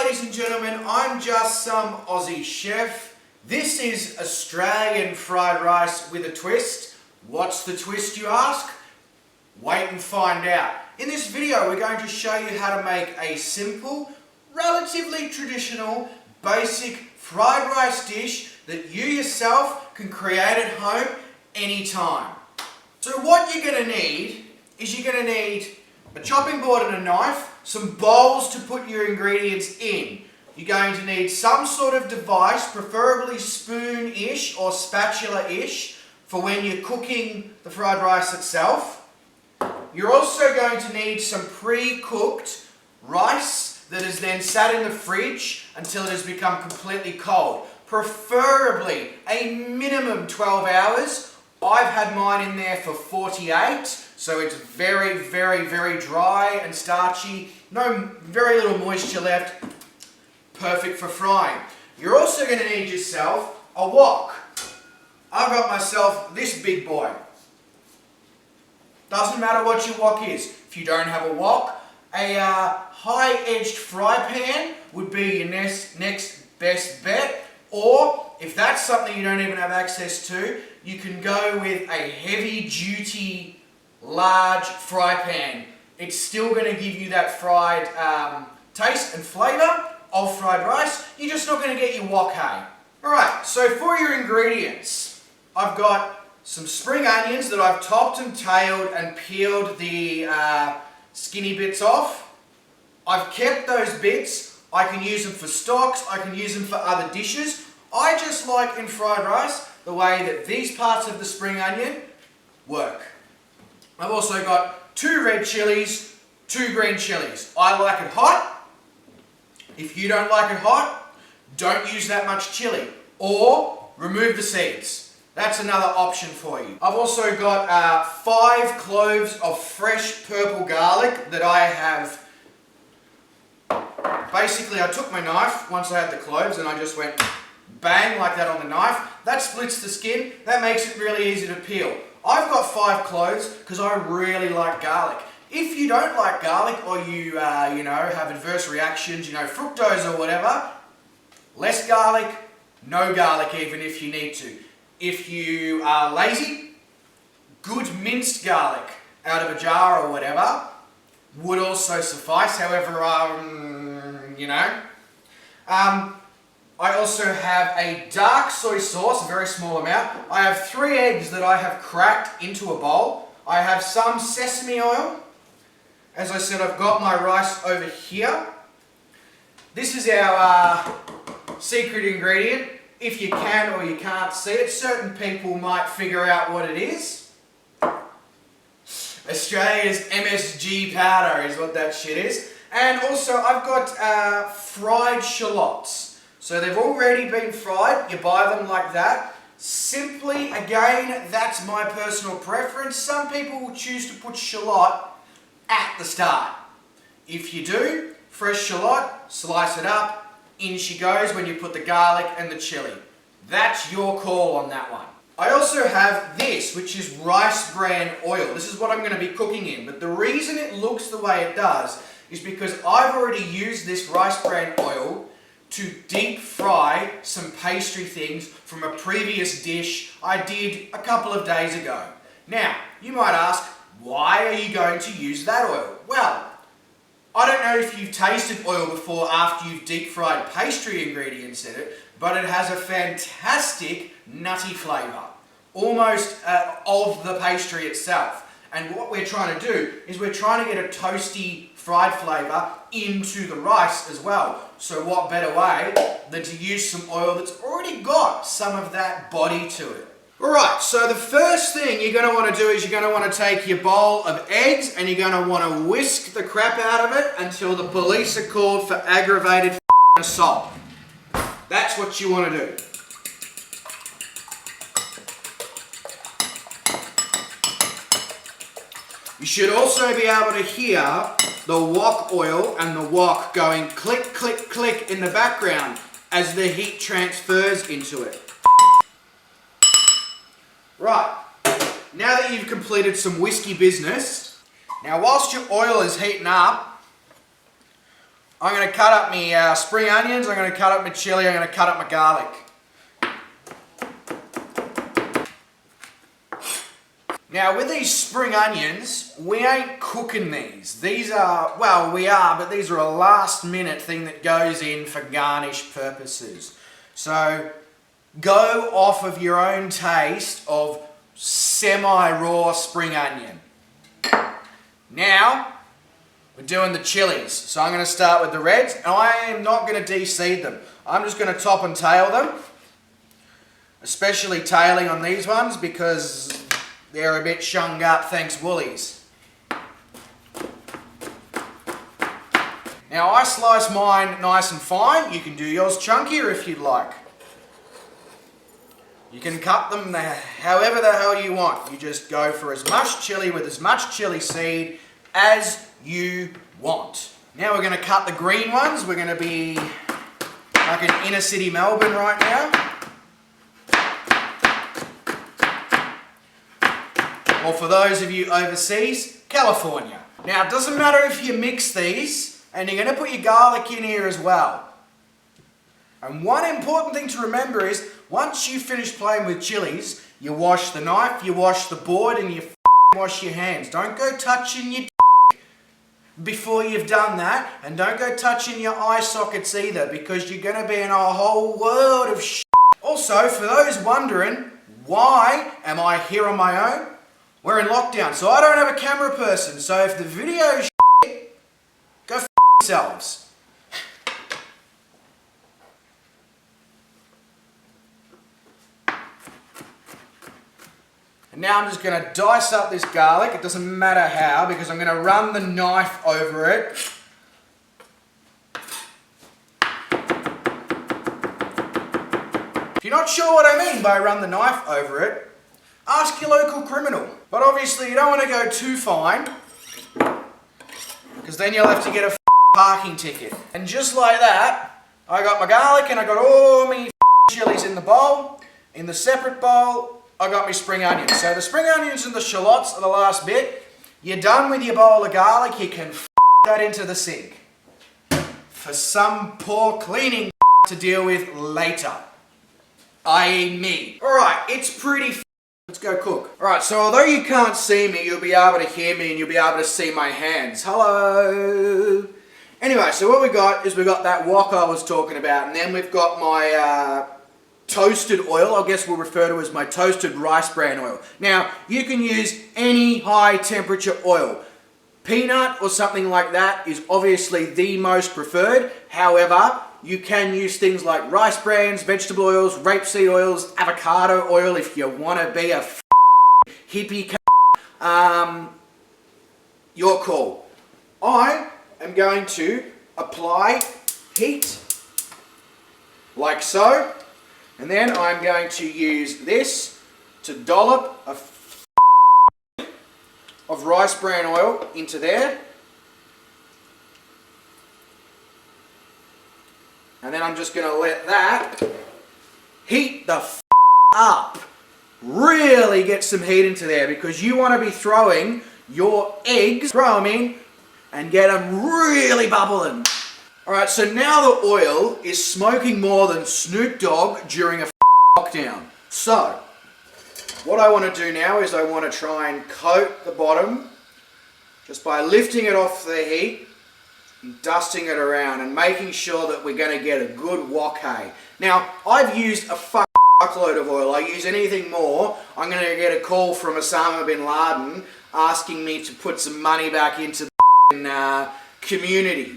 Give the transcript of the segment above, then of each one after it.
ladies and gentlemen, I'm Just Some Aussie Chef. This is Australian fried rice with a twist. What's the twist, you ask? Wait and find out. In this video, we're going to show you how to make a simple, relatively traditional, basic fried rice dish that you yourself can create at home anytime. So what you're going to need is you're going to need a chopping board and a knife, some bowls to put your ingredients in. You're going to need some sort of device, preferably spoon-ish or spatula-ish, for when you're cooking the fried rice itself. You're also going to need some pre-cooked rice that is then sat in the fridge until it has become completely cold. Preferably a minimum 12 hours. I've had mine in there for 48, so it's very, very, very dry and starchy. Very little moisture left. Perfect for frying. You're also going to need yourself a wok. I've got myself this big boy. Doesn't matter what your wok is. If you don't have a wok, a high-edged fry pan would be your next best bet. Or, if that's something you don't even have access to, you can go with a heavy-duty, large fry pan. It's still going to give you that fried taste and flavour of fried rice. You're just not going to get your wok, hey? Alright, so for your ingredients, I've got some spring onions that I've topped and tailed and peeled the skinny bits off. I've kept those bits. I can use them for stocks, I can use them for other dishes. I just like in fried rice the way that these parts of the spring onion work. I've also got 2 red chilies, 2 green chilies. I like it hot. If you don't like it hot, don't use that much chili. Or remove the seeds. That's another option for you. I've also got 5 cloves of fresh purple garlic that I have. Basically, I took my knife once I had the cloves and I just went bang like that on the knife. That splits the skin. That makes it really easy to peel. I've got 5 cloves because I really like garlic. If you don't like garlic or you have adverse reactions, fructose or whatever, less garlic, no garlic even if you need to. If you are lazy, good minced garlic out of a jar or whatever would also suffice. However, I also have a dark soy sauce, a very small amount. I have 3 eggs that I have cracked into a bowl. I have some sesame oil. As I said, I've got my rice over here. This is our secret ingredient. If you can or you can't see it, certain people might figure out what it is. Australia's MSG powder is what that shit is. And also I've got fried shallots. So they've already been fried, you buy them like that. Simply, again, that's my personal preference. Some people will choose to put shallot at the start. If you do, fresh shallot, slice it up, in she goes when you put the garlic and the chili. That's your call on that one. I also have this, which is rice bran oil. This is what I'm going to be cooking in, but the reason it looks the way it does is because I've already used this rice bran oil to deep fry some pastry things from a previous dish I did a couple of days ago. Now, you might ask, why are you going to use that oil? Well, I don't know if you've tasted oil before after you've deep fried pastry ingredients in it, but it has a fantastic nutty flavour, almost of the pastry itself. And what we're trying to do is we're trying to get a toasty fried flavour into the rice as well. So what better way than to use some oil that's already got some of that body to it. Alright, so the first thing you're going to want to do is you're going to want to take your bowl of eggs and you're going to want to whisk the crap out of it until the police are called for aggravated assault. That's what you want to do. You should also be able to hear the wok oil and the wok going click, click, click in the background as the heat transfers into it. Right, now that you've completed some whiskey business, now whilst your oil is heating up, I'm going to cut up my spring onions, I'm going to cut up my chilli, I'm going to cut up my garlic. Now with these spring onions, we ain't cooking these. These are, well we are, but these are a last minute thing that goes in for garnish purposes. So go off of your own taste of semi-raw spring onion. Now, we're doing the chilies. So I'm going to start with the reds, and I am not going to de-seed them. I'm just going to top and tail them. Especially tailing on these ones because they're a bit shung up, thanks Woolies. Now I slice mine nice and fine. You can do yours chunkier if you'd like. You can cut them however the hell you want. You just go for as much chili with as much chili seed as you want. Now we're going to cut the green ones. We're going to be like in inner city Melbourne right now. Or for those of you overseas, California. Now it doesn't matter if you mix these, and you're going to put your garlic in here as well. And one important thing to remember is, once you finish playing with chilies, you wash the knife, you wash the board, and you wash your hands. Don't go touching your before you've done that, and don't go touching your eye sockets either, because you're going to be in a whole world of shit. Also, for those wondering, why am I here on my own? We're in lockdown, so I don't have a camera person, so if the video is shit, go f*** yourselves. And now I'm just going to dice up this garlic. It doesn't matter how, because I'm going to run the knife over it. If you're not sure what I mean by run the knife over it, ask your local criminal. But obviously you don't want to go too fine, because then you'll have to get a parking ticket. And just like that, I got my garlic and I got all my chilies in the bowl. In the separate bowl, I got my spring onions. So the spring onions and the shallots are the last bit. You're done with your bowl of garlic, you can that into the sink. For some poor cleaning to deal with later. I.e. me. Alright, it's pretty let's go cook. Alright, so although you can't see me, you'll be able to hear me and you'll be able to see my hands. Hello! Anyway, so what we got is we got that wok I was talking about, and then we've got my toasted oil. I guess we'll refer to as my toasted rice bran oil. Now, you can use any high temperature oil. Peanut or something like that is obviously the most preferred. However, you can use things like rice brans, vegetable oils, rapeseed oils, avocado oil if you want to be a hippie. Your call. I am going to apply heat like so, and then I'm going to use this to dollop of rice bran oil into there. And then I'm just going to let that heat the up. Really get some heat into there, because you want to be throwing your eggs, throw them in and get them really bubbling. Alright, so now the oil is smoking more than Snoop Dogg during a lockdown. So, what I want to do now is I want to try and coat the bottom just by lifting it off the heat, dusting it around and making sure that we're going to get a good wok. Now, I've used a fuckload of oil. I use anything more, I'm going to get a call from Osama bin Laden asking me to put some money back into the community.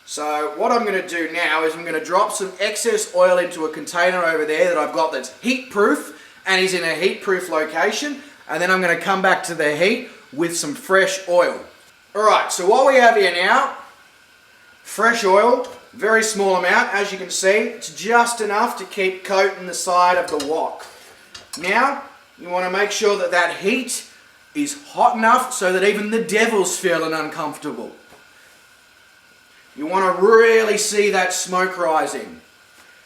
So what I'm going to do now is I'm going to drop some excess oil into a container over there that I've got that's heat proof and is in a heat proof location, and then I'm going to come back to the heat with some fresh oil. Alright, so what we have here now, fresh oil, very small amount, as you can see, it's just enough to keep coating the side of the wok. Now, you want to make sure that that heat is hot enough so that even the devil's feeling uncomfortable. You want to really see that smoke rising.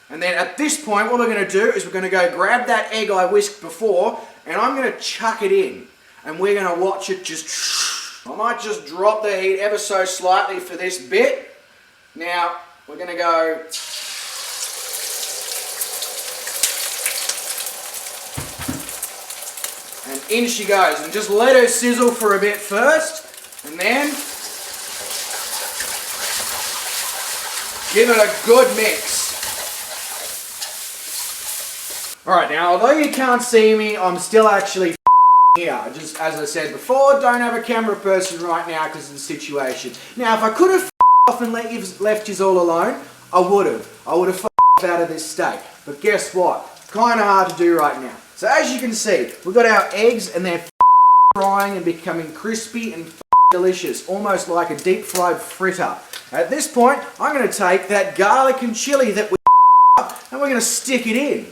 And then at this point, what we're going to do is we're going to go grab that egg I whisked before, and I'm going to chuck it in. And we're going to watch it just... I might just drop the heat ever so slightly for this bit. Now, we're going to go and in she goes. And just let her sizzle for a bit first, and then give it a good mix. Alright, now although you can't see me, I'm still actually here. Just as I said before, don't have a camera person right now because of the situation. Now, if I could have off and left you all alone, I would have. I would have out of this steak. But guess what? Kind of hard to do right now. So as you can see, we've got our eggs and they're frying and becoming crispy and delicious, almost like a deep fried fritter. At this point, I'm going to take that garlic and chili that we and we're going to stick it in.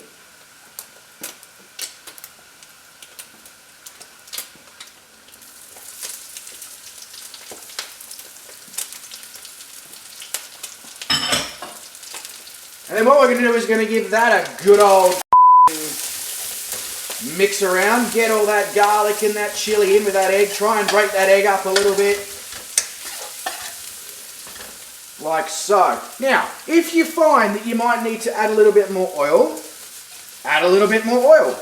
And then what we're going to do is going to give that a good old mix around. Get all that garlic and that chili in with that egg. Try and break that egg up a little bit. Like so. Now, if you find that you might need to add a little bit more oil, add a little bit more oil.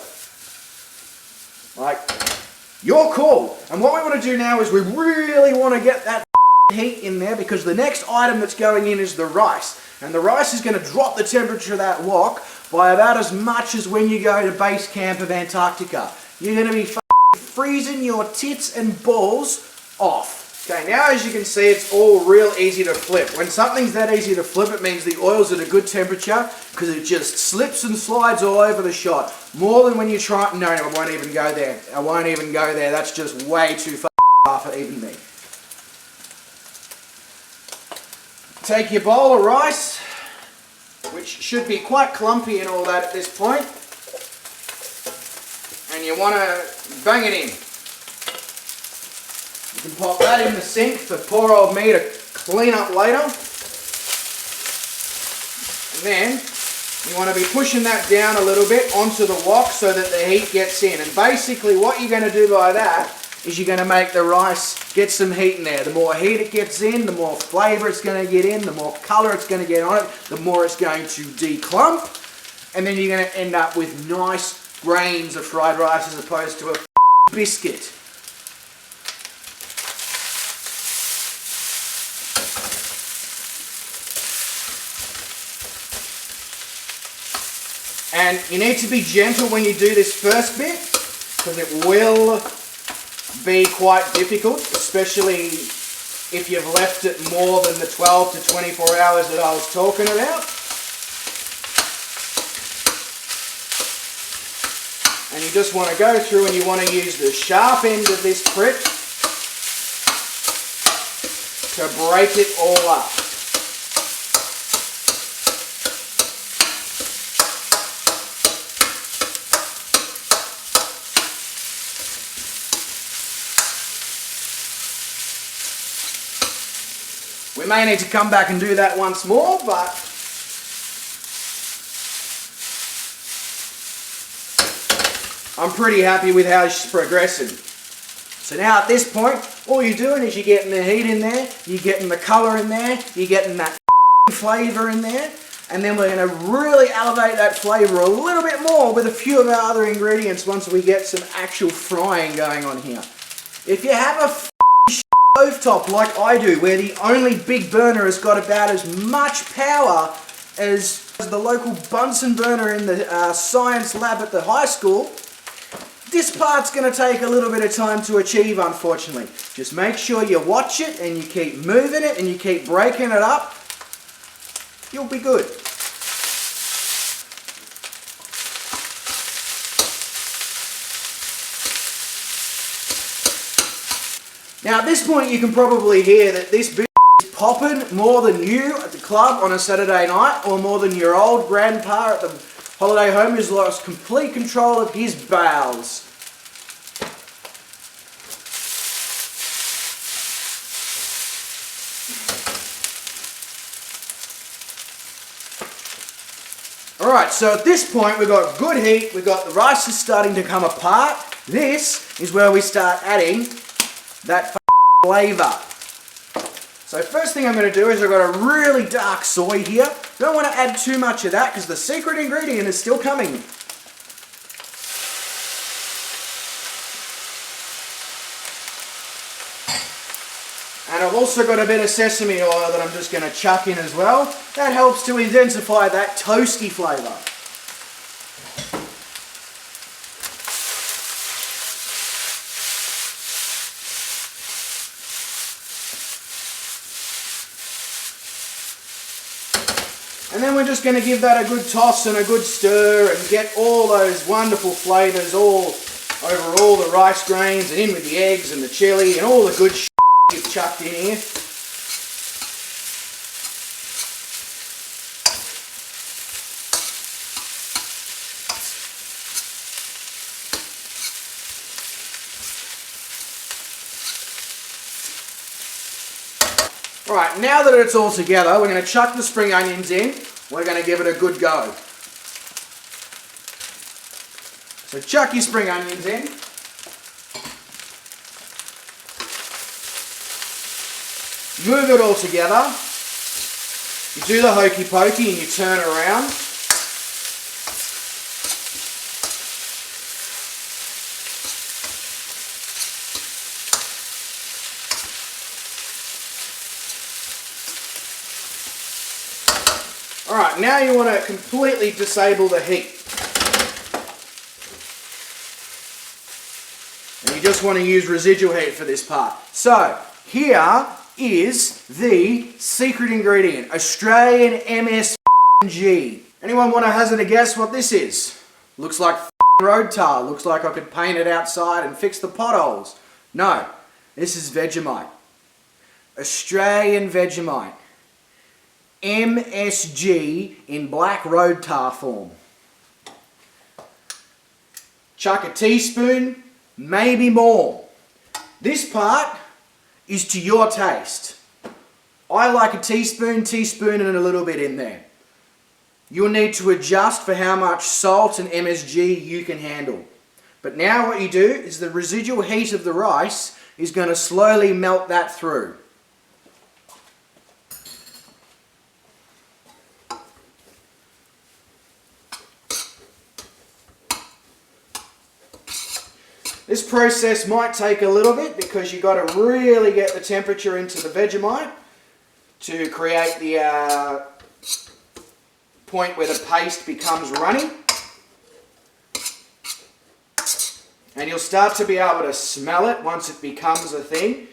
Like, your call. And what we want to do now is we really want to get that heat in there because the next item that's going in is the rice. And the rice is going to drop the temperature of that wok by about as much as when you go to base camp of Antarctica. You're going to be freezing your tits and balls off. Okay, now as you can see, it's all real easy to flip. When something's that easy to flip, it means the oil's at a good temperature because it just slips and slides all over the shot. More than when you try... No, I won't even go there. I won't even go there. That's just way too far for even me. Take your bowl of rice, which should be quite clumpy and all that at this point, and you want to bang it in. You can pop that in the sink for poor old me to clean up later. And then you want to be pushing that down a little bit onto the wok so that the heat gets in. And basically what you're going to do by that is you're going to make the rice get some heat in there. The more heat it gets in, the more flavour it's going to get in, the more colour it's going to get on it, the more it's going to declump, and then you're going to end up with nice grains of fried rice as opposed to a biscuit. And you need to be gentle when you do this first bit because it will be quite difficult, especially if you've left it more than the 12 to 24 hours that I was talking about. And you just want to go through and you want to use the sharp end of this prick to break it all up. We may need to come back and do that once more, but I'm pretty happy with how she's progressing. So now at this point, all you're doing is you're getting the heat in there, you're getting the colour in there, you're getting that flavour in there, and then we're going to really elevate that flavour a little bit more with a few of our other ingredients once we get some actual frying going on here. If you have a stovetop like I do, where the only big burner has got about as much power as the local Bunsen burner in the science lab at the high school, this part's going to take a little bit of time to achieve, unfortunately. Just make sure you watch it and you keep moving it and you keep breaking it up. You'll be good. Now at this point you can probably hear that this bitch is popping more than you at the club on a Saturday night, or more than your old grandpa at the holiday home who's lost complete control of his bowels. Alright, so at this point we've got good heat, we've got the rice is starting to come apart. This is where we start adding that flavour. So So first thing I'm going to do is I've got a really dark soy here. Don't want to add too much of that because the secret ingredient is still coming. And I've also got a bit of sesame oil that I'm just going to chuck in as well. That helps to intensify that toasty flavour. And then we're just going to give that a good toss and a good stir and get all those wonderful flavours all over all the rice grains and in with the eggs and the chilli and all the good shit you've chucked in here. Right, now that it's all together, we're going to chuck the spring onions in. We're going to give it a good go. So chuck your spring onions in. Move it all together. You do the hokey pokey and you turn around. Alright, now you want to completely disable the heat. And you just want to use residual heat for this part. So, here is the secret ingredient, Australian MSG. Anyone want to hazard a guess what this is? Looks like road tar. Looks like I could paint it outside and fix the potholes. No, this is Vegemite. Australian Vegemite. MSG in black road tar form. Chuck a teaspoon, maybe more. This part is to your taste. I like a teaspoon and a little bit in there. You'll need to adjust for how much salt and MSG you can handle. But now what you do is the residual heat of the rice is going to slowly melt that through. This process might take a little bit because you've got to really get the temperature into the Vegemite to create the point where the paste becomes runny. And you'll start to be able to smell it once it becomes a thing.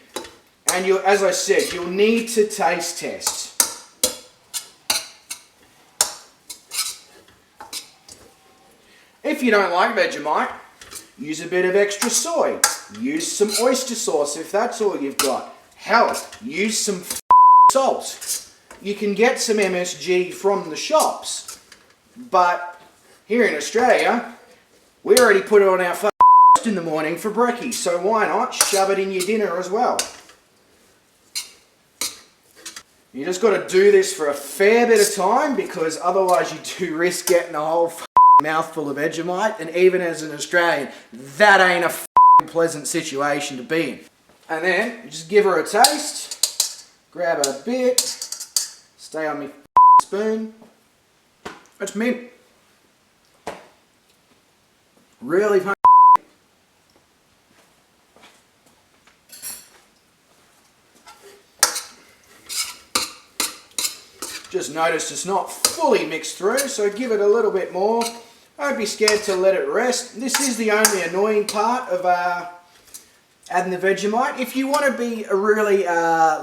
And you'll, as I said, you'll need to taste test. If you don't like Vegemite, use a bit of extra soy. Use some oyster sauce if that's all you've got. Hell, use some salt. You can get some MSG from the shops, but here in Australia, we already put it on our toast in the morning for brekkie, so why not shove it in your dinner as well? You just got to do this for a fair bit of time because otherwise you do risk getting a whole mouthful of Vegemite, and even as an Australian, that ain't a pleasant situation to be in. And then, just give her a taste, grab a bit, stay on me spoon. That's mint. Really just noticed it's not fully mixed through, so give it a little bit more. Don't be scared to let it rest. This is the only annoying part of adding the Vegemite. If you want to be a really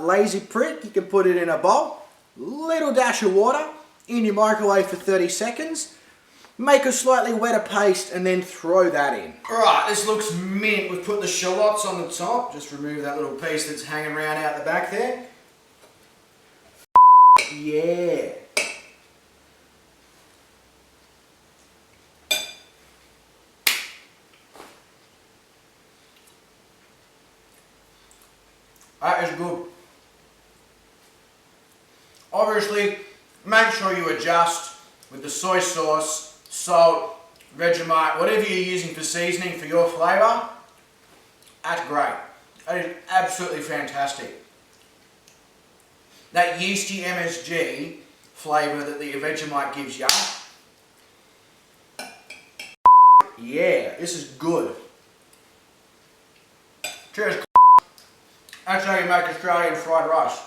lazy prick, you can put it in a bowl, little dash of water, in your microwave for 30 seconds, make a slightly wetter paste and then throw that in. Alright, this looks mint. We've put the shallots on the top. Just remove that little piece that's hanging around out the back there. Yeah. That is good. Obviously, make sure you adjust with the soy sauce, salt, Vegemite, whatever you're using for seasoning for your flavour. That's great. That is absolutely fantastic. that yeasty MSG flavour that the Vegemite gives you. Yeah, this is good. Cheers. That's how you make Australian fried rice.